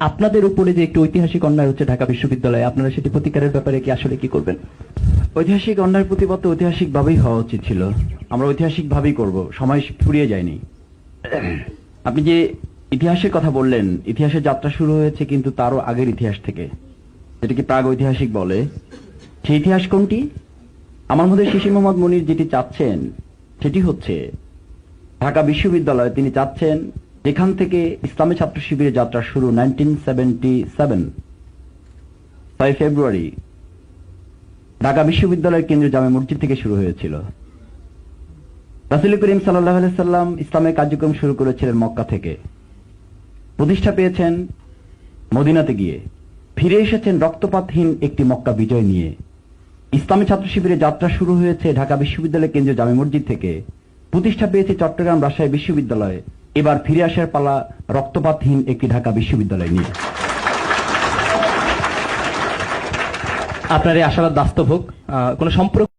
আপনাদের উপরে যে একটি ঐতিহাসিক অন্যায় হচ্ছে ঢাকা বিশ্ববিদ্যালয়ে, আপনারা সেটি প্রতিকারের ব্যাপারে কি আসলে কি করবেন? ঐতিহাসিক অন্যায়ের প্রতিবাদ তো ঐতিহাসিক ভাবেই হওয়া উচিত ছিল। আমরা ঐতিহাসিক ভাবেই করব, সময় ফুরিয়ে যায়নি। আপনি যে ইতিহাসের কথা বললেন, ইতিহাসের যাত্রা শুরু হয়েছে কিন্তু তারও আগের ইতিহাস থেকে, যেটাকে প্রাগ ঐতিহাসিক বলে। সেই ইতিহাস কোনটি? আমার মধ্যে শিশির মোহাম্মদ মনির যেটি চাচ্ছেন সেটি হচ্ছে ঢাকা বিশ্ববিদ্যালয়ে তিনি চাচ্ছেন যেখান থেকে ইসলামী ছাত্র শিবিরের যাত্রা শুরু 1977 6 ফেব্রুয়ারি ঢাকা বিশ্ববিদ্যালয়ের কেন্দ্রীয় জামে মসজিদ থেকে শুরু হয়েছিল। রাসূল করিম সাল্লাল্লাহু আলাইহি সাল্লাম ইসলামের কার্যক্রম শুরু করেছিলেন মক্কা থেকে, প্রতিষ্ঠা পেয়েছেন মদিনাতে গিয়ে, ফিরে এসেছেন রক্তপাতহীন একটি মক্কা বিজয় নিয়ে। ইসলামী ছাত্র শিবিরের যাত্রা শুরু হয়েছে ঢাকা বিশ্ববিদ্যালয়ের কেন্দ্রীয় জামে মসজিদ থেকে, প্রতিষ্ঠা পেয়েছে চট্টগ্রাম রাজশাহী বিশ্ববিদ্যালয়ে, এবার ফিরে আসার পালা রক্তপাতহীন একটি ঢাকা বিশ্ববিদ্যালয় নিয়ে। আপনার এই আশাবাদ বাস্তব হোক। কোন সম্পর্ক